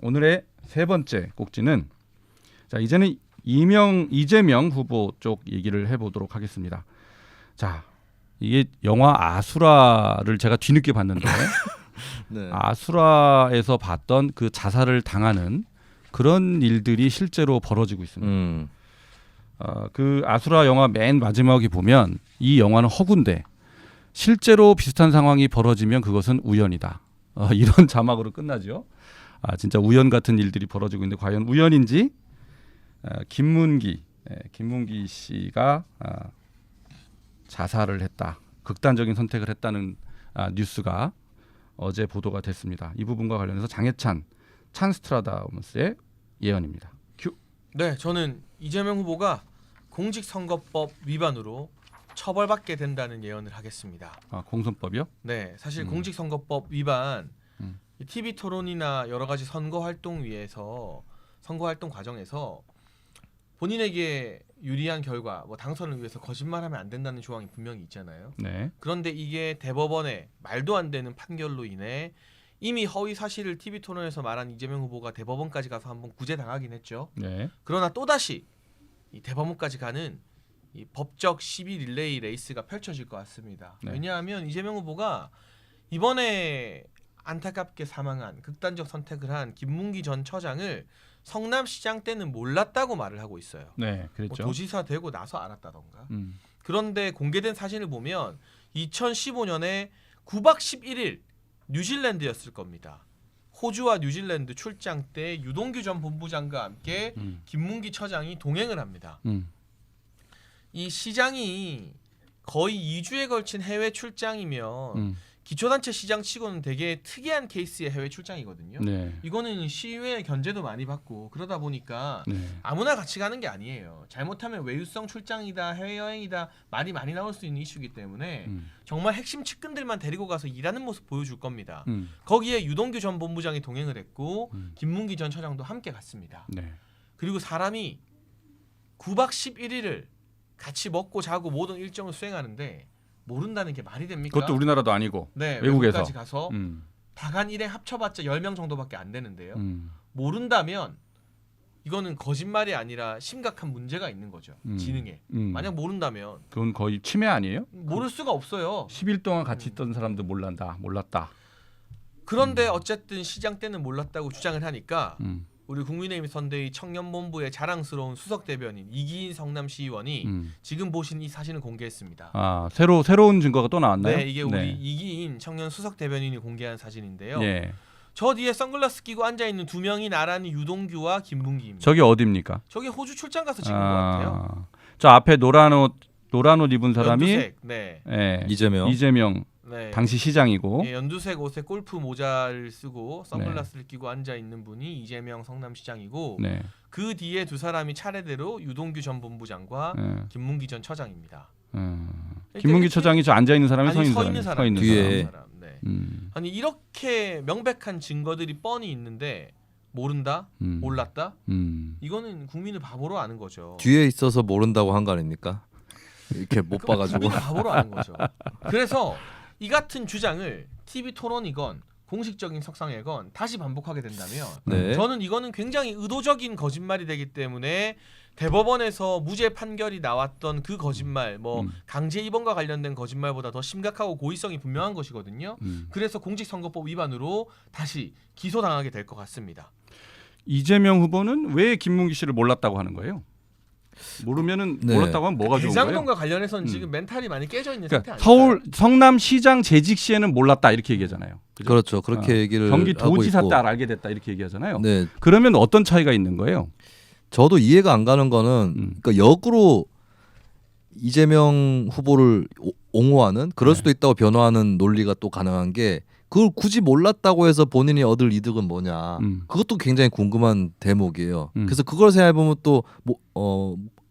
오늘의 세 번째 꼭지는 자 이제는 이재명 후보 쪽 얘기를 해보도록 하겠습니다. 자 이게 영화 아수라를 제가 뒤늦게 봤는데 네. 아수라에서 봤던 그 자살을 당하는 그런 일들이 실제로 벌어지고 있습니다. 그 아수라 영화 맨 마지막에 보면 이 영화는 허구인데 실제로 비슷한 상황이 벌어지면 그것은 우연이다. 이런 자막으로 끝나죠. 진짜 우연 같은 일들이 벌어지고 있는데 과연 우연인지 김문기 씨가 자살을 했다. 극단적인 선택을 했다는 뉴스가 어제 보도가 됐습니다. 이 부분과 관련해서 장해찬 찬스트라다무스의 예언입니다. 큐. 네, 저는 이재명 후보가 공직선거법 위반으로 처벌받게 된다는 예언을 하겠습니다. 공선법이요? 네, 사실 공직선거법 위반 TV 토론이나 여러 가지 선거 활동 과정에서 본인에게 유리한 결과, 뭐 당선을 위해서 거짓말하면 안 된다는 조항이 분명히 있잖아요. 네. 그런데 이게 대법원의 말도 안 되는 판결로 인해 이미 허위 사실을 TV 토론에서 말한 이재명 후보가 대법원까지 가서 한번 구제당하긴 했죠. 네. 그러나 또다시 이 대법원까지 가는 이 법적 시비 릴레이 레이스가 펼쳐질 것 같습니다. 네. 왜냐하면 이재명 후보가 이번에 안타깝게 사망한 극단적 선택을 한 김문기 전 처장을 성남시장 때는 몰랐다고 말을 하고 있어요. 네, 그랬죠. 뭐 도지사 되고 나서 알았다던가. 음. 그런데 공개된 사진을 보면 2015년에 9박 11일 뉴질랜드였을 겁니다. 호주와 뉴질랜드 출장 때 유동규 전 본부장과 함께 김문기 처장이 동행을 합니다. 이 시장이 거의 2주에 걸친 해외 출장이면 기초단체 시장치고는 되게 특이한 케이스의 해외 출장이거든요. 네. 이거는 시의회 견제도 많이 받고 그러다 보니까 네. 아무나 같이 가는 게 아니에요. 잘못하면 외유성 출장이다, 해외여행이다 말이 많이 나올 수 있는 이슈이기 때문에 정말 핵심 측근들만 데리고 가서 일하는 모습 보여줄 겁니다. 거기에 유동규 전 본부장이 동행을 했고 김문기 전 처장도 함께 갔습니다. 네. 그리고 사람이 9박 11일을 같이 먹고 자고 모든 일정을 수행하는데 모른다는 게 말이 됩니까? 그것도 우리나라도 아니고 네, 외국에서 외국까지 가서 다간 일행 합쳐봤자 10명 정도밖에 안 되는데요. 모른다면 이거는 거짓말이 아니라 심각한 문제가 있는 거죠. 지능에. 만약 모른다면 그건 거의 침해 아니에요? 모를 수가 없어요. 10일 동안 같이 있던 사람도 몰랐다. 그런데 어쨌든 시장 때는 몰랐다고 주장을 하니까 우리 국민의힘 선대위 청년본부의 자랑스러운 수석 대변인 이기인 성남시의원이 지금 보신 이 사진을 공개했습니다. 새로운 증거가 또 나왔나요? 네, 이게 우리 이기인 청년 수석 대변인이 공개한 사진인데요. 예. 저 뒤에 선글라스 끼고 앉아 있는 두 명이 나란히 유동규와 김문기입니다. 저기 어디입니까? 저기 호주 출장 가서 찍은 것 같아요. 저 앞에 노란 옷 입은 사람이 연두색, 네. 예, 이재명. 네. 당시 시장이고 예, 연두색 옷에 골프 모자를 쓰고 선글라스를 끼고 앉아 있는 분이 이재명 성남시장이고 네. 그 뒤에 두 사람이 차례대로 유동규 전 본부장과 김문기 전 처장입니다. 김문기 처장이 저 앉아 있는 사람이 아니, 서 있는 사람 뒤에. 사람. 네. 음. 아니 이렇게 명백한 증거들이 뻔히 있는데 모른다, 몰랐다. 이거는 국민을 바보로 아는 거죠. 뒤에 있어서 모른다고 한 거 아닙니까? 이렇게 못 봐가지고. 국민을 바보로 아는 거죠. 그래서 이 같은 주장을 TV 토론이건 공식적인 석상회건 다시 반복하게 된다면 네. 저는 이거는 굉장히 의도적인 거짓말이 되기 때문에 대법원에서 무죄 판결이 나왔던 그 거짓말, 뭐 강제 입원과 관련된 거짓말보다 더 심각하고 고의성이 분명한 것이거든요. 그래서 공직선거법 위반으로 다시 기소당하게 될 것 같습니다. 이재명 후보는 왜 김문기 씨를 몰랐다고 하는 거예요? 모르면은 네. 몰랐다고 하면 뭐가 좋은 거예요? 대장동과 관련해서는 지금 멘탈이 많이 깨져 있는 상태 그러니까 아닐까요? 서울 성남시장 재직 시에는 몰랐다 이렇게 얘기하잖아요. 그죠? 그렇죠. 그렇게 얘기를 경기 하고 도지사 있고. 때 알게 됐다 이렇게 얘기하잖아요. 네. 그러면 어떤 차이가 있는 거예요? 저도 이해가 안 가는 거는 그러니까 역으로 이재명 후보를 옹호하는 그럴 수도 있다고 변호하는 논리가 또 가능한 게 그걸 굳이 몰랐다고 해서 본인이 얻을 이득은 뭐냐. 그것도 굉장히 궁금한 대목이에요. 그래서 그걸 생각해 보면 또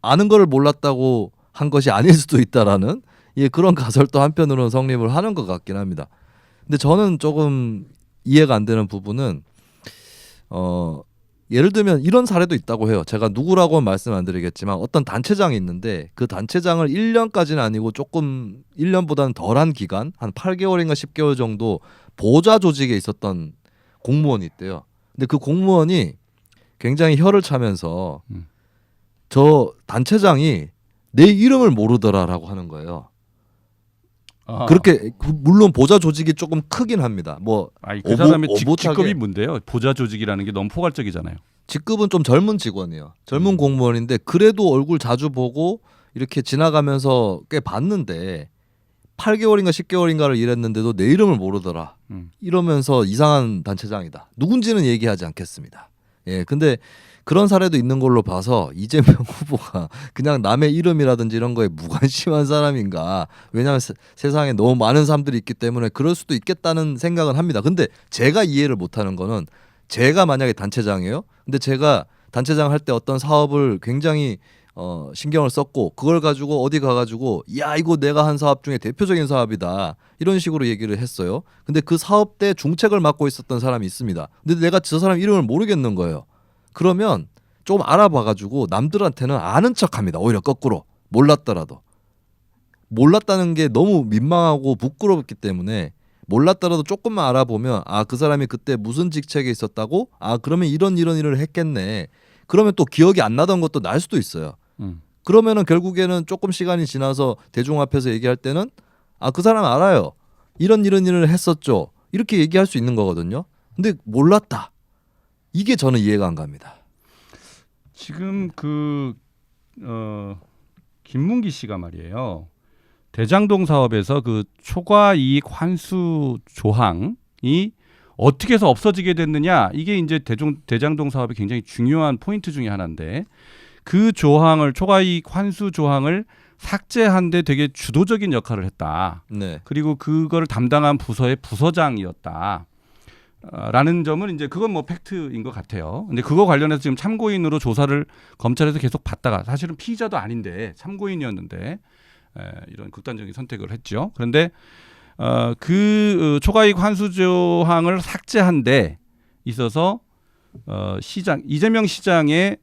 아는 거를 몰랐다고 한 것이 아닐 수도 있다라는 그런 가설도 한편으로는 성립을 하는 것 같긴 합니다. 근데 저는 조금 이해가 안 되는 부분은 예를 들면 이런 사례도 있다고 해요. 제가 누구라고는 말씀 안 드리겠지만 어떤 단체장이 있는데 그 단체장을 1년까지는 아니고 조금 1년보다는 덜한 기간 한 8개월인가 10개월 정도 보좌 조직에 있었던 공무원이 있대요. 근데 그 공무원이 굉장히 혀를 차면서 음. 저 단체장이 내 이름을 모르더라라고 하는 거예요. 아. 그렇게 물론 보좌 조직이 조금 크긴 합니다. 뭐 아니, 그 사람의 오붓하게- 직급이 뭔데요? 보좌 조직이라는 게 너무 포괄적이잖아요. 직급은 좀 젊은 직원이에요. 젊은 음. 공무원인데 그래도 얼굴 자주 보고 이렇게 지나가면서 꽤 봤는데 8개월인가 10개월인가를 일했는데도 내 이름을 모르더라. 이러면서 이상한 단체장이다. 누군지는 얘기하지 않겠습니다. 예, 근데 그런 사례도 있는 걸로 봐서 이재명 후보가 그냥 남의 이름이라든지 이런 거에 무관심한 사람인가. 왜냐하면 세상에 너무 많은 사람들이 있기 때문에 그럴 수도 있겠다는 생각은 합니다. 근데 제가 이해를 못하는 거는 제가 만약에 단체장이에요. 근데 제가 단체장 할 때 어떤 사업을 굉장히 신경을 썼고 그걸 가지고 어디 가가지고 야 이거 내가 한 사업 중에 대표적인 사업이다 이런 식으로 얘기를 했어요. 근데 그 사업 때 중책을 맡고 있었던 사람이 있습니다. 근데 내가 저 사람 이름을 모르겠는 거예요. 그러면 좀 알아봐가지고 남들한테는 아는 척합니다. 오히려 거꾸로 몰랐더라도 몰랐다는 게 너무 민망하고 부끄럽기 때문에 몰랐더라도 조금만 알아보면 아 그 사람이 그때 무슨 직책에 있었다고 아 그러면 이런 일을 했겠네. 그러면 또 기억이 안 나던 것도 날 수도 있어요. 그러면은 결국에는 조금 시간이 지나서 대중 앞에서 얘기할 때는 아 그 사람 알아요. 이런 일을 했었죠. 이렇게 얘기할 수 있는 거거든요. 근데 몰랐다. 이게 저는 이해가 안 갑니다. 지금 김문기 씨가 말이에요. 대장동 사업에서 그 초과 이익 환수 조항이 어떻게 해서 없어지게 됐느냐 이게 이제 대장동 사업의 굉장히 중요한 포인트 중에 하나인데 그 조항을 초과 이익 환수 조항을 삭제한 데 되게 주도적인 역할을 했다. 네. 그리고 그거를 담당한 부서의 부서장이었다. 라는 점은 이제 그건 뭐 팩트인 것 같아요. 근데 그거 관련해서 지금 참고인으로 조사를 검찰에서 계속 받다가 사실은 피의자도 아닌데 참고인이었는데 이런 극단적인 선택을 했죠. 그런데 그 초과이익 환수 조항을 삭제한 데 있어서 이재명 시장의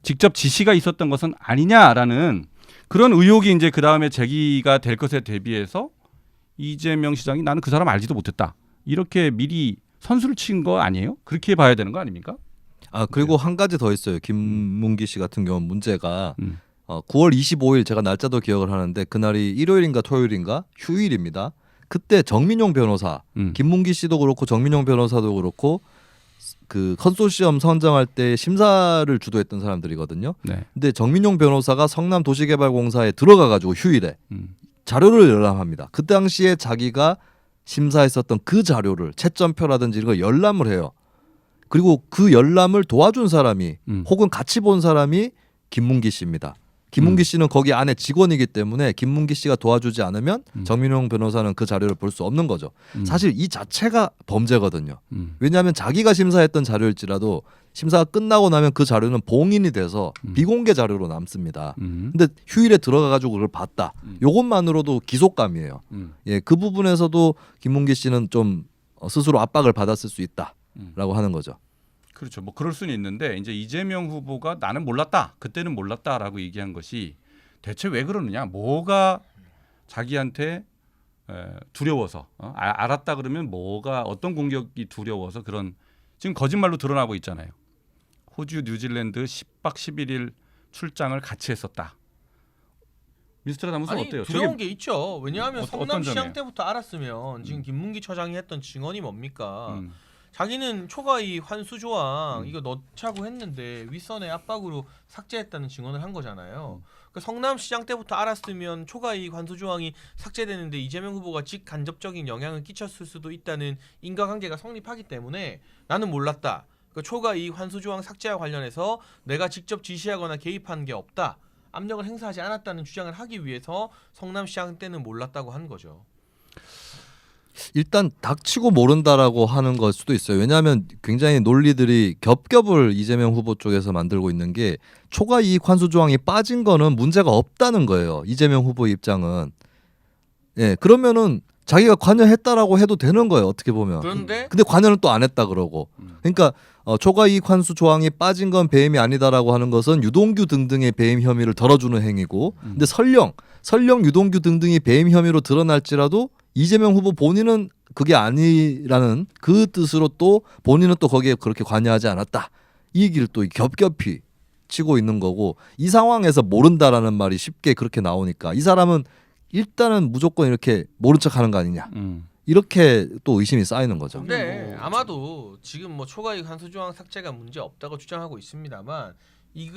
직접 지시가 있었던 것은 아니냐라는 그런 의혹이 이제 그 다음에 제기가 될 것에 대비해서 이재명 시장이 나는 그 사람 알지도 못했다 이렇게 미리 선수를 친 거 아니에요? 그렇게 봐야 되는 거 아닙니까? 아 그리고 한 가지 더 있어요. 김문기 씨 같은 경우는 문제가 9월 25일 제가 날짜도 기억을 하는데 그날이 일요일인가 토요일인가 휴일입니다. 그때 정민용 변호사, 김문기 씨도 그렇고 정민용 변호사도 그렇고 그 컨소시엄 선정할 때 심사를 주도했던 사람들이거든요. 네. 근데 정민용 변호사가 성남도시개발공사에 들어가가지고 휴일에 자료를 열람합니다. 그 당시에 자기가 심사했었던 그 자료를 채점표라든지 이런 걸 열람을 해요. 그리고 그 열람을 도와준 사람이 혹은 같이 본 사람이 김문기 씨입니다. 김문기 씨는 거기 안에 직원이기 때문에 김문기 씨가 도와주지 않으면 정민용 변호사는 그 자료를 볼 수 없는 거죠. 사실 이 자체가 범죄거든요. 왜냐하면 자기가 심사했던 자료일지라도 심사가 끝나고 나면 그 자료는 봉인이 돼서 비공개 자료로 남습니다. 근데 휴일에 들어가가지고 그걸 봤다. 요것만으로도 기속감이에요. 예, 그 부분에서도 김문기 씨는 좀 스스로 압박을 받았을 수 있다라고 하는 거죠. 그렇죠. 뭐 그럴 수는 있는데 이제 이재명 후보가 나는 몰랐다. 그때는 몰랐다라고 얘기한 것이 대체 왜 그러느냐? 뭐가 자기한테 두려워서 알았다 그러면 뭐가 어떤 공격이 두려워서 그런 지금 거짓말로 드러나고 있잖아요. 호주, 뉴질랜드 10박 11일 출장을 같이 했었다. 미스트라다무스 아니 어때요? 두려운 게 있죠. 왜냐하면 어떤 성남시장 점이에요? 때부터 알았으면 지금 김문기 처장이 했던 증언이 뭡니까? 자기는 초과이익 환수 조항 이거 넣자고 했는데 윗선의 압박으로 삭제했다는 증언을 한 거잖아요. 그러니까 성남시장 때부터 알았으면 초과이익 환수 조항이 삭제되는데 이재명 후보가 직간접적인 영향을 끼쳤을 수도 있다는 인과관계가 성립하기 때문에 나는 몰랐다. 그러니까 초과이익 환수 조항 삭제와 관련해서 내가 직접 지시하거나 개입한 게 없다. 압력을 행사하지 않았다는 주장을 하기 위해서 성남시장 때는 몰랐다고 한 거죠. 일단 닥치고 모른다라고 하는 걸 수도 있어요. 왜냐하면 굉장히 논리들이 겹겹을 이재명 후보 쪽에서 만들고 있는 게 초과 이익 환수 조항이 빠진 거는 문제가 없다는 거예요. 이재명 후보 입장은. 예, 그러면은 자기가 관여했다라고 해도 되는 거예요. 어떻게 보면. 그런데 근데 관여는 또 안 했다 그러고. 그러니까 초과 이익 환수 조항이 빠진 건 배임이 아니다라고 하는 것은 유동규 등등의 배임 혐의를 덜어주는 행위고. 근데 설령 유동규 등등이 배임 혐의로 드러날지라도 이재명 후보 본인은 그게 아니라는 그 뜻으로 또 본인은 또 거기에 그렇게 관여하지 않았다. 이 얘기를 또 겹겹이 치고 있는 거고 이 상황에서 모른다라는 말이 쉽게 그렇게 나오니까 이 사람은 일단은 무조건 이렇게 모른 척하는 거 아니냐. 이렇게 또 의심이 쌓이는 거죠. 근데 아마도 지금 뭐 초과이익 환수조항 삭제가 문제 없다고 주장하고 있습니다만 이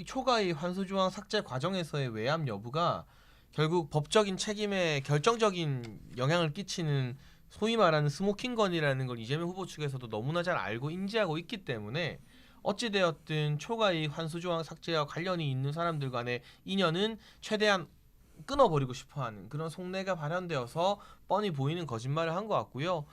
초과이익 환수조항 삭제 과정에서의 외압 여부가 결국 법적인 책임에 결정적인 영향을 끼치는 소위 말하는 스모킹건이라는 걸 이재명 후보 측에서도 너무나 잘 알고 인지하고 있기 때문에 어찌되었든 초과이익 환수조항 삭제와 관련이 있는 사람들 간의 인연은 최대한 끊어버리고 싶어하는 그런 속내가 발현되어서 뻔히 보이는 거짓말을 한 것 같고요.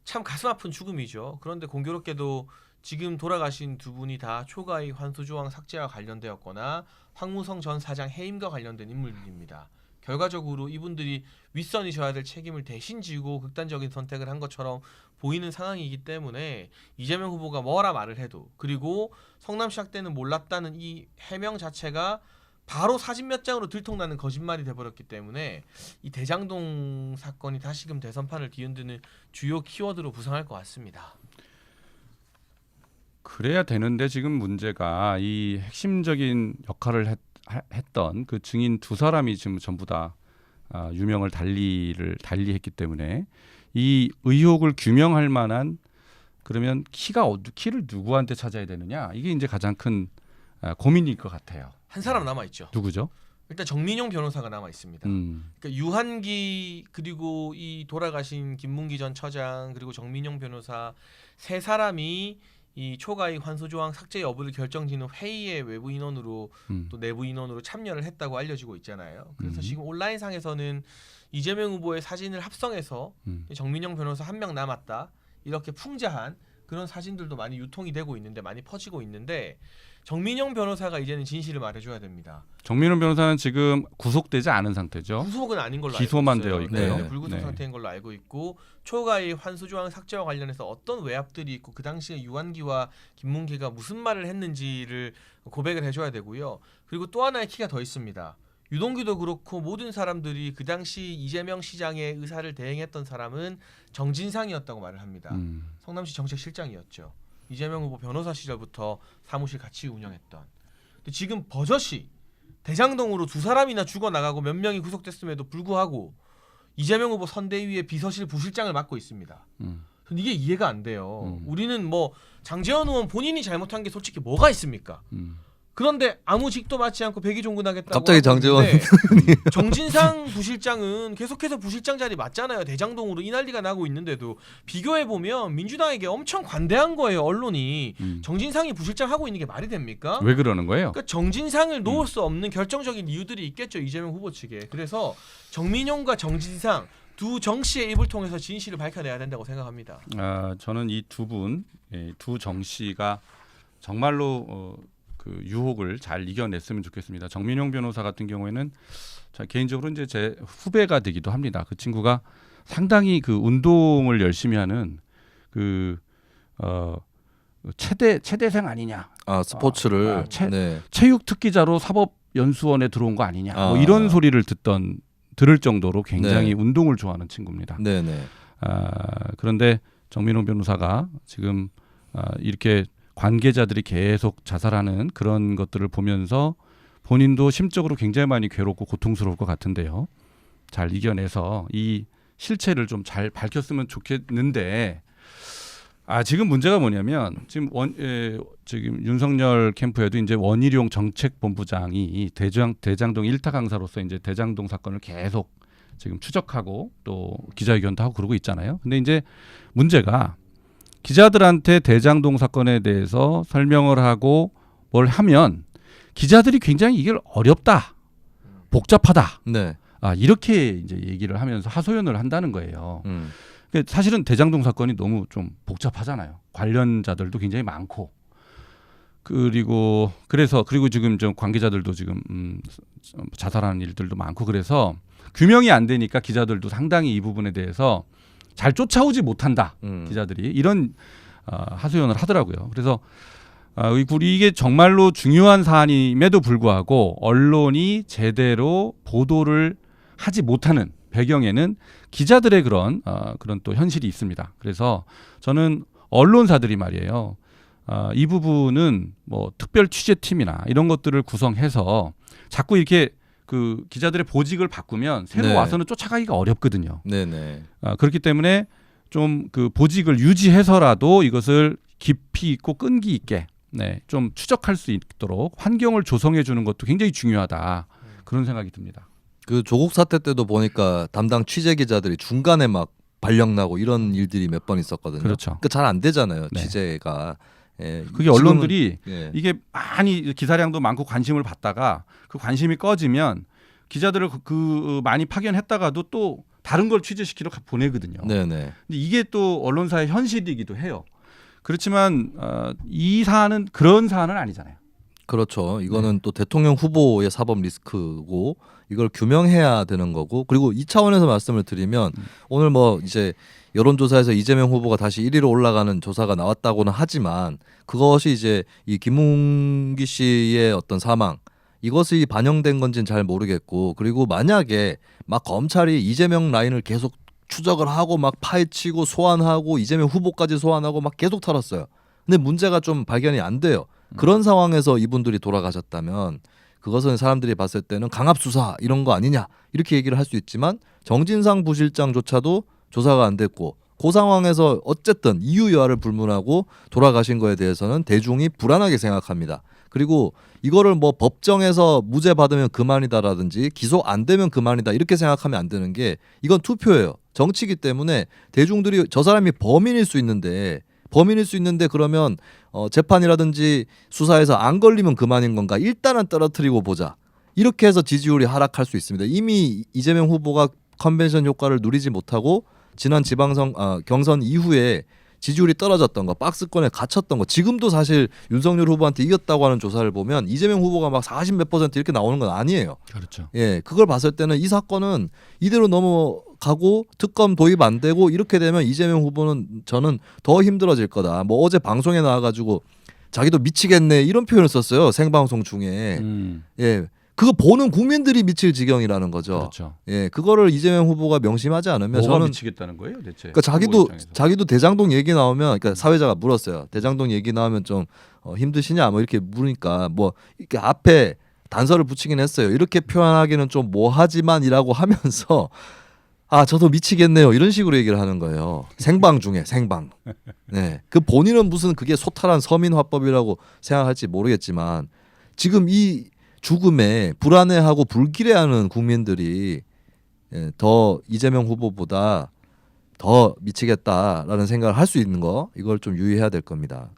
참 가슴 아픈 죽음이죠. 그런데 공교롭게도 지금 돌아가신 두 분이 다 초과이익 환수조항 삭제와 관련되었거나 황무성 전 사장 해임과 관련된 인물들입니다. 결과적으로 이분들이 윗선이 져야 될 책임을 대신 지고 극단적인 선택을 한 것처럼 보이는 상황이기 때문에 이재명 후보가 뭐라 말을 해도 그리고 성남시학 때는 몰랐다는 이 해명 자체가 바로 사진 몇 장으로 들통나는 거짓말이 돼버렸기 때문에 이 대장동 사건이 다시금 대선판을 뒤흔드는 주요 키워드로 부상할 것 같습니다. 그래야 되는데 지금 문제가 이 핵심적인 역할을 했던 그 증인 두 사람이 지금 전부 다 유명을 달리했기 때문에 이 의혹을 규명할 만한 그러면 키를 누구한테 찾아야 되느냐 이게 이제 가장 큰 고민일 것 같아요. 한 사람 남아 있죠. 누구죠? 일단 정민용 변호사가 남아 있습니다. 그러니까 유한기 그리고 이 돌아가신 김문기 전 처장 그리고 정민용 변호사 세 사람이 이 초과이익 환수조항 삭제 여부를 결정짓는 회의의 외부 인원으로 또 내부 인원으로 참여를 했다고 알려지고 있잖아요. 그래서 지금 온라인상에서는 이재명 후보의 사진을 합성해서 정민용 변호사 한 명 남았다 이렇게 풍자한 그런 사진들도 많이 유통이 되고 있는데 많이 퍼지고 있는데 정민용 변호사가 이제는 진실을 말해줘야 됩니다. 정민용 변호사는 지금 구속되지 않은 상태죠. 구속은 아닌 걸로 기소만 알고 있어요. 되어 있고요. 네, 불구속 상태인 걸로 알고 있고 초과이익 환수조항 삭제와 관련해서 어떤 외압들이 있고 그 당시에 유한기와 김문기가 무슨 말을 했는지를 고백을 해줘야 되고요. 그리고 또 하나의 키가 더 있습니다. 유동규도 그렇고 모든 사람들이 그 당시 이재명 시장의 의사를 대행했던 사람은 정진상이었다고 말을 합니다. 성남시 정책실장이었죠. 이재명 후보 변호사 시절부터 사무실 같이 운영했던. 근데 지금 버젓이 대장동으로 두 사람이나 죽어나가고 몇 명이 구속됐음에도 불구하고 이재명 후보 선대위의 비서실 부실장을 맡고 있습니다. 이게 이해가 안 돼요. 우리는 뭐 장제원 의원 본인이 잘못한 게 솔직히 뭐가 있습니까? 그런데 아무 직도 맞지 않고 백의종군하겠다고 갑자기 장제원 정진상 부실장은 계속해서 부실장 자리 맞잖아요. 대장동으로 이 난리가 나고 있는데도 비교해보면 민주당에게 엄청 관대한 거예요. 언론이. 정진상이 부실장 하고 있는 게 말이 됩니까? 왜 그러는 거예요? 그러니까 정진상을 놓을 수 없는 결정적인 이유들이 있겠죠. 이재명 후보 측에. 그래서 정민용과 정진상 두 정씨의 입을 통해서 진실을 밝혀내야 된다고 생각합니다. 저는 이 두 정씨가 정말로 그 유혹을 잘 이겨냈으면 좋겠습니다. 정민용 변호사 같은 경우에는 개인적으로 이제 제 후배가 되기도 합니다. 그 친구가 상당히 그 운동을 열심히 하는 그 체대생 아니냐? 스포츠를 체육 특기자로 사법연수원에 들어온 거 아니냐? 뭐 이런 소리를 들을 정도로 굉장히 운동을 좋아하는 친구입니다. 그런데 정민용 변호사가 지금 이렇게 관계자들이 계속 자살하는 그런 것들을 보면서 본인도 심적으로 굉장히 많이 괴롭고 고통스러울 것 같은데요. 잘 이겨내서 이 실체를 좀 잘 밝혔으면 좋겠는데 지금 문제가 뭐냐면 지금 윤석열 캠프에도 이제 원희룡 정책본부장이 대장동 일타 강사로서 이제 대장동 사건을 계속 지금 추적하고 또 기자회견도 하고 그러고 있잖아요. 근데 이제 문제가 기자들한테 대장동 사건에 대해서 설명을 하고 뭘 하면 기자들이 굉장히 이게 어렵다, 복잡하다, 이렇게 이제 얘기를 하면서 하소연을 한다는 거예요. 사실은 대장동 사건이 너무 좀 복잡하잖아요. 관련자들도 굉장히 많고 그리고 지금 좀 관계자들도 지금 자살하는 일들도 많고 그래서 규명이 안 되니까 기자들도 상당히 이 부분에 대해서 잘 쫓아오지 못한다. 기자들이 이런 하소연을 하더라고요. 그래서 이게 정말로 중요한 사안임에도 불구하고 언론이 제대로 보도를 하지 못하는 배경에는 기자들의 그런 또 현실이 있습니다. 그래서 저는 언론사들이 말이에요. 이 부분은 뭐 특별 취재팀이나 이런 것들을 구성해서 자꾸 이렇게 그 기자들의 보직을 바꾸면 새로 네. 와서는 쫓아가기가 어렵거든요. 네네. 그렇기 때문에 좀 그 보직을 유지해서라도 이것을 깊이 있고 끈기 있게 좀 추적할 수 있도록 환경을 조성해 주는 것도 굉장히 중요하다. 그런 생각이 듭니다. 그 조국 사태 때도 보니까 담당 취재 기자들이 중간에 막 발령 나고 이런 일들이 몇 번 있었거든요. 그렇죠. 그러니까 잘 안 되잖아요. 네. 취재가. 예, 그게 언론들이 예. 이게 많이 기사량도 많고 관심을 받다가 그 관심이 꺼지면 기자들을 그 많이 파견했다가도 또 다른 걸 취재시키러 보내거든요. 네네. 근데 이게 또 언론사의 현실이기도 해요. 그렇지만 이 사안은 그런 사안은 아니잖아요. 그렇죠. 이거는 또 대통령 후보의 사법 리스크고 이걸 규명해야 되는 거고 그리고 이 차원에서 말씀을 드리면 오늘 뭐 이제 여론조사에서 이재명 후보가 다시 1위로 올라가는 조사가 나왔다고는 하지만 그것이 이제 이 김웅기 씨의 어떤 사망 이것이 반영된 건지는 잘 모르겠고 그리고 만약에 막 검찰이 이재명 라인을 계속 추적을 하고 막 파헤치고 소환하고 이재명 후보까지 소환하고 막 계속 털었어요. 근데 문제가 좀 발견이 안 돼요. 그런 상황에서 이분들이 돌아가셨다면 그것은 사람들이 봤을 때는 강압 수사 이런 거 아니냐 이렇게 얘기를 할 수 있지만 정진상 부실장조차도 조사가 안 됐고 그 상황에서 어쨌든 이유 여하를 불문하고 돌아가신 거에 대해서는 대중이 불안하게 생각합니다. 그리고 이거를 뭐 법정에서 무죄 받으면 그만이다라든지 기소 안 되면 그만이다 이렇게 생각하면 안 되는 게 이건 투표예요. 정치이기 때문에 대중들이 저 사람이 범인일 수 있는데 그러면 재판이라든지 수사에서 안 걸리면 그만인 건가 일단은 떨어뜨리고 보자. 이렇게 해서 지지율이 하락할 수 있습니다. 이미 이재명 후보가 컨벤션 효과를 누리지 못하고 지난 경선 이후에 지지율이 떨어졌던 거, 박스권에 갇혔던 거 지금도 사실 윤석열 후보한테 이겼다고 하는 조사를 보면 이재명 후보가 막 40몇 % 이렇게 나오는 건 아니에요. 그렇죠. 예, 그걸 봤을 때는 이 사건은 이대로 넘어가고 특검 도입 안 되고 이렇게 되면 이재명 후보는 저는 더 힘들어질 거다. 뭐 어제 방송에 나와가지고 자기도 미치겠네 이런 표현을 썼어요. 생방송 중에. 예, 그거 보는 국민들이 미칠 지경이라는 거죠. 그렇죠. 예, 그거를 이재명 후보가 명심하지 않으면 뭐가 저는 미치겠다는 거예요, 대체? 그러니까 후보 입장에서. 자기도 대장동 얘기 나오면 그러니까 사회자가 물었어요. 대장동 얘기 나오면 좀 힘드시냐 뭐 이렇게 물으니까 뭐 이렇게 앞에 단서를 붙이긴 했어요. 이렇게 표현하기는 좀 뭐하지만이라고 하면서 아 저도 미치겠네요 이런 식으로 얘기를 하는 거예요. 생방 중에 생방. 네, 그 본인은 무슨 그게 소탈한 서민 화법이라고 생각할지 모르겠지만 지금 이 죽음에 불안해하고 불길해하는 국민들이 더 이재명 후보보다 더 미치겠다라는 생각을 할 수 있는 거 이걸 좀 유의해야 될 겁니다.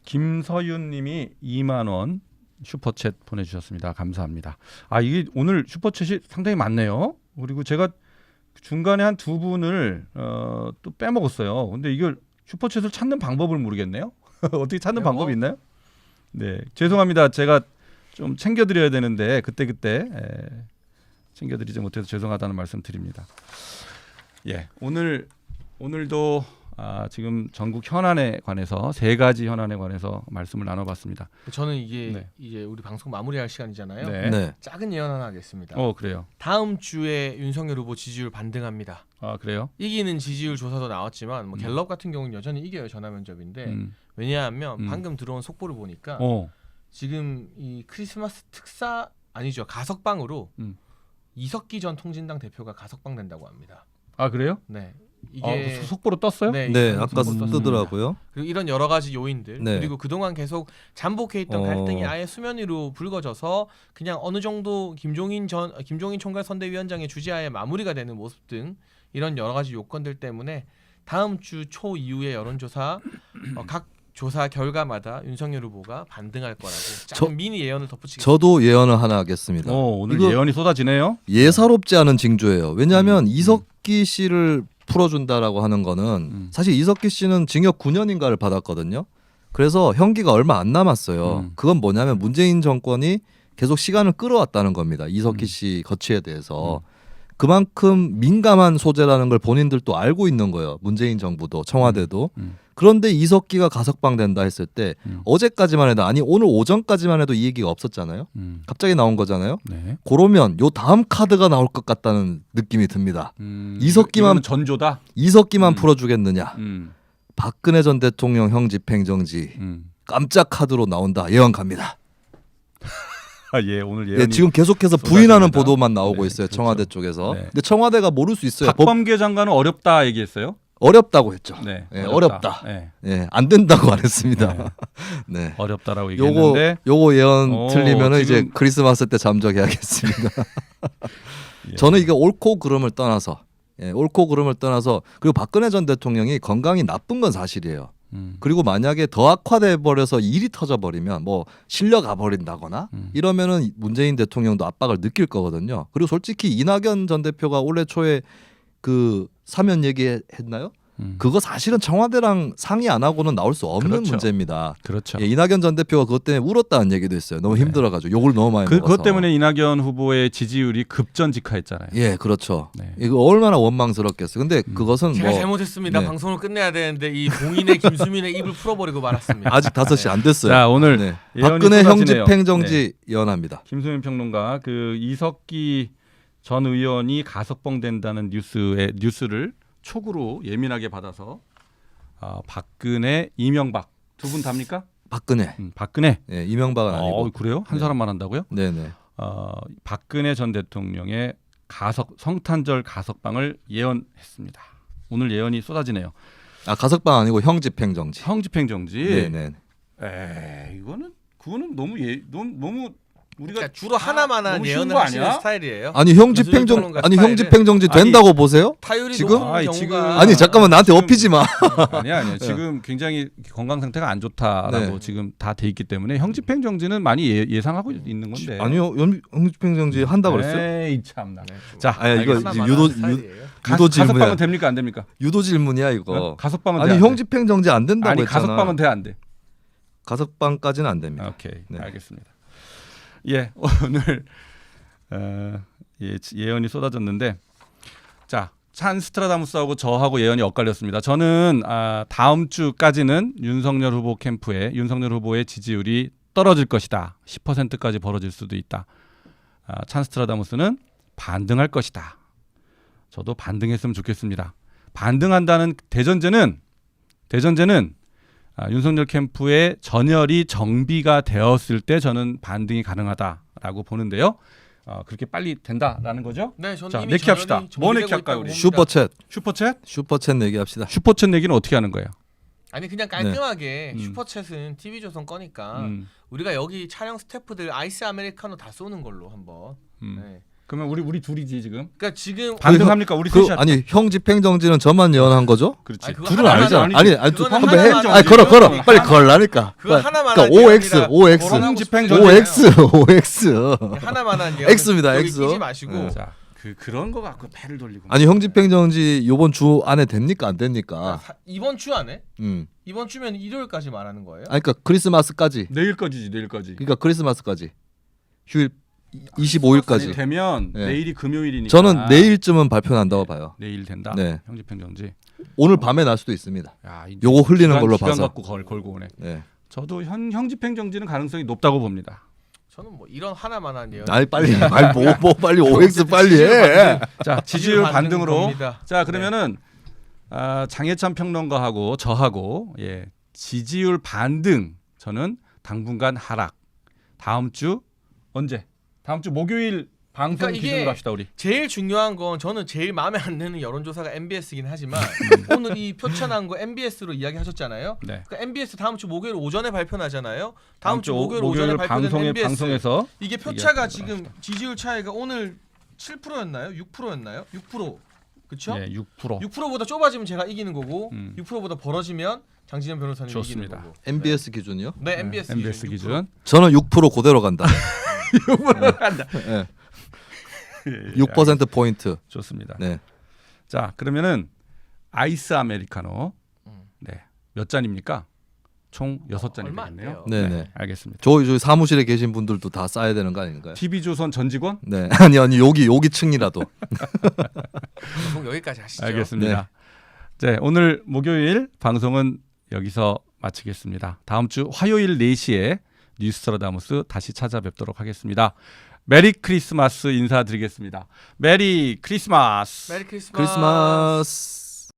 김서윤님이 2만 원 슈퍼챗 보내주셨습니다. 감사합니다. 아 이게 오늘 슈퍼챗이 상당히 많네요. 그리고 제가 중간에 한 두 분을 또 빼먹었어요. 근데 이걸 슈퍼챗을 찾는 방법을 모르겠네요. 어떻게 찾는 방법이 있나요? 네, 죄송합니다. 제가 좀 챙겨드려야 되는데 그때 챙겨드리지 못해서 죄송하다는 말씀 드립니다. 예, 오늘도 지금 전국 현안에 관해서 3가지 현안에 관해서 말씀을 나눠봤습니다. 저는 이게 이제 우리 방송 마무리할 시간이잖아요. 네. 네. 작은 예언 하나 하겠습니다. 그래요. 다음 주에 윤석열 후보 지지율 반등합니다. 아 그래요? 이기는 지지율 조사도 나왔지만 뭐 갤럽 같은 경우는 여전히 이겨요. 전화 면접인데 왜냐하면 방금 들어온 속보를 보니까 지금 이 크리스마스 특사 아니죠 가석방으로 이석기 전 통진당 대표가 가석방 된다고 합니다. 아 그래요? 네. 이게 속보로 떴어요? 네, 아까 뜨더라고요. 그리고 이런 여러 가지 요인들 네. 그리고 그동안 계속 잠복해 있던 갈등이 아예 수면 위로 불거져서 그냥 어느 정도 김종인 총괄 선대위원장의 주재하에 마무리가 되는 모습 등 이런 여러 가지 요건들 때문에 다음 주 초 이후의 여론조사 각 조사 결과마다 윤석열 후보가 반등할 거라고 작은 미니 예언을 덧붙이겠습니다. 저도 예언을 하나 하겠습니다. 오늘 예언이 쏟아지네요. 예사롭지 않은 징조예요. 왜냐하면 이석기 씨를 풀어준다라고 하는 거는 사실 이석기 씨는 징역 9년인가를 받았거든요. 그래서 형기가 얼마 안 남았어요. 그건 뭐냐면 문재인 정권이 계속 시간을 끌어왔다는 겁니다. 이석기 씨 거취에 대해서. 그만큼 민감한 소재라는 걸 본인들도 알고 있는 거예요. 문재인 정부도 청와대도. 그런데 이석기가 가석방 된다 했을 때 어제까지만 해도 아니 오늘 오전까지만 해도 이 얘기가 없었잖아요. 갑자기 나온 거잖아요. 네. 그러면 요 다음 카드가 나올 것 같다는 느낌이 듭니다. 이석기만 전조다. 이석기만 풀어주겠느냐. 음. 박근혜 전 대통령 형 집행정지 깜짝 카드로 나온다. 예언 갑니다. 아, 예, 오늘 예언이 예, 지금 계속해서 쏟아집니다. 부인하는 보도만 나오고 네, 있어요. 그렇죠. 청와대 쪽에서. 네. 근데 청와대가 모를 수 있어요. 법 박범계 장관은 어렵다 얘기했어요. 어렵다고 했죠. 네, 예, 어렵다. 네. 예, 안 된다고 안 했습니다. 네. 어렵다라고 요거 얘기했는데 요거 예언 틀리면은 지금- 이제 크리스마스 때 잠적해야겠습니다. 예. 저는 이게 옳고 그름을 떠나서 옳고 그름을 떠나서 그리고 박근혜 전 대통령이 건강이 나쁜 건 사실이에요. 그리고 만약에 더 악화돼 버려서 일이 터져 버리면 뭐 실려가 버린다거나 이러면은 문재인 대통령도 압박을 느낄 거거든요. 그리고 솔직히 이낙연 전 대표가 올해 초에 그 사면 얘기했나요? 그거 사실은 청와대랑 상의 안 하고는 나올 수 없는 그렇죠. 문제입니다. 그렇죠. 예, 이낙연 전 대표가 그것 때문에 울었다는 얘기도 있어요. 너무 힘들어가지고 욕을 너무 많이 먹어서. 그것 때문에 이낙연 후보의 지지율이 급전직하했잖아요. 예, 그렇죠. 네. 이거 얼마나 원망스럽겠어요. 근데 그것은 제가 뭐 잘못했습니다. 네. 방송을 끝내야 되는데 이 봉인의 김수민의 입을 풀어버리고 말았습니다. 아직 5시 안 됐어요. 자, 오늘 네. 예언이 박근혜 형 쏟아지네요. 집행정지 예언합니다. 김수민 평론가 그 이석기 전 의원이 가석방된다는 뉴스를 촉으로 예민하게 받아서 박근혜, 이명박 두 분 답니까? 박근혜. 박근혜. 예, 이명박은 아니고. 그래요? 한 네. 사람만 한다고요? 네네. 박근혜 전 대통령의 성탄절 가석방을 예언했습니다. 오늘 예언이 쏟아지네요. 아 가석방 아니고 형 집행정지. 형집행정지. 네네. 그거는 너무 우리가 그러니까 주로 하나만 한 너무 쉬운 예언을 거 하시는 아니야? 스타일이에요. 아니 형 김수민 집행정 평론가 아니 형 스타일은 집행정지 된다고 보세요? 타율이 지금? 높은 아니, 경우가 지금- 아니 잠깐만 나한테 지금- 업히지 마. 아니야. 지금 굉장히 건강 상태가 안 좋다라고 네. 지금 다 돼 있기 때문에 형집행정지는 많이 예상하고 있는 건데. 아니요 형 집행정지 한다고 그랬어요? 에이 참나. 네, 좀 자, 아니, 이거 알겠습니다. 하나만 유도- 하는 스타일이에요. 유도 질문이야. 가석방은 됩니까 안 됩니까? 유도 질문이야 이거. 가석방은 아니 돼, 안 형 돼? 집행정지 안 된다고 아니 했잖아. 가석방은 돼 안 돼? 가석방까지는 안 됩니다. 오케이, 네. 알겠습니다. 예, 오늘 예언이 쏟아졌는데, 자, 찬스트라다무스하고 저하고 예언이 엇갈렸습니다. 저는 다음 주까지는 윤석열 후보 캠프에 윤석열 후보의 지지율이 떨어질 것이다. 10%까지 벌어질 수도 있다. 찬스트라다무스는 반등할 것이다. 저도 반등했으면 좋겠습니다. 반등한다는 대전제는 윤석열 캠프의 전열이 정비가 되었을 때 저는 반등이 가능하다라고 보는데요. 그렇게 빨리 된다라는 거죠? 네, 저는 자, 이미 내기합시다. 전열이 뭐 정비되고 내기할까요, 있다고 우리? 봅니다. 슈퍼챗 슈퍼챗 얘기합시다. 슈퍼챗 내기는 어떻게 하는 거예요? 아니 그냥 깔끔하게 네. 슈퍼챗은 TV조선 거니까 우리가 여기 촬영 스태프들 아이스 아메리카노 다 쏘는 걸로 한번. 네. 그러면 우리 둘이지 지금 그러니까 지금 반등합니까? 우리 셋이 합시다. 아니 형 집행정지는 저만 예언한 거죠? 그렇지. 아니, 그거 둘은 하나만 아니잖아. 하면 아니 아니 그거는 한번 해. 하나만 아니 걸어 하면 빨리 하나만- 걸라니까. 그거 하나만 그러니까 한 OX 예언이라 OX 거론하고 집행정지. OX 하나만 한 예언 X입니다, X. 끼지 마시고 네. 자, 그런 거 갖고 배를 돌리고. 아니 형 집행정지 요번 주 안에 됩니까 안 됩니까? 이번 주 안에 음. 이번 주면 일요일까지 말하는 거예요? 아니 그러니까 크리스마스까지. 내일까지지, 내일까지. 그러니까 크리스마스까지. 휴일 25일까지. 되면 네. 내일이 금요일이니까. 저는 내일쯤은 발표 난다고 봐요. 내일 된다. 네. 형집행정지. 오늘 밤에 날 수도 있습니다. 야, 이 요거 흘리는 걸로 기간 봐서. 갖고 걸고 오네. 네. 저도 형집행정지는 가능성이 높다고 봅니다. 저는 뭐 이런 하나만 한 예언. 아니 빨리 뭐 빨리 OX 빨리 해. 자, 지지율 반등으로. 겁니다. 자, 그러면은 장혜찬 평론가하고 저하고 지지율 반등. 저는 당분간 하락. 다음 주 언제? 다음 주 목요일 방송 그러니까 이게 기준으로 합시다 우리. 제일 중요한 건 저는 제일 마음에 안 드는 여론조사가 MBS이긴 하지만 오늘 이 표천한 거 MBS로 이야기하셨잖아요. 네. 그러니까 MBS 다음 주 목요일 오전에 발표나잖아요. 다음 주 목요일 오전에 목요일 발표된 MBS 방송에서 이게 표차가 얘기하도록 지금 합시다. 지지율 차이가 오늘 7%였나요? 6%였나요? 6%. 그렇죠? 예, 6%. 6%보다 좁아지면 제가 이기는 거고 6%보다 벌어지면 장진영 변호사님 좋습니다. 이기는 거고. MBS 기준이요? 네, MBS, MBS 기준. 저는 6% 그대로 간다. 6% 간다. 네. 6% 포인트. 좋습니다. 네. 자, 그러면은 아이스 아메리카노. 네. 몇 잔입니까? 총 6잔이 얼마 안 되겠네요. 돼요. 네네. 알겠습니다. 저희 사무실에 계신 분들도 다 쌓아야 되는 거 아닌가요? TV조선 전 직원? 네. 아니 여기 층이라도. 방송 여기까지 하시죠. 알겠습니다. 네, 오늘 목요일 방송은 여기서 마치겠습니다. 다음 주 화요일 4시에 뉴스트라다무스 다시 찾아뵙도록 하겠습니다. 메리 크리스마스 인사드리겠습니다. 메리 크리스마스. 메리 크리스마스. 크리스마스.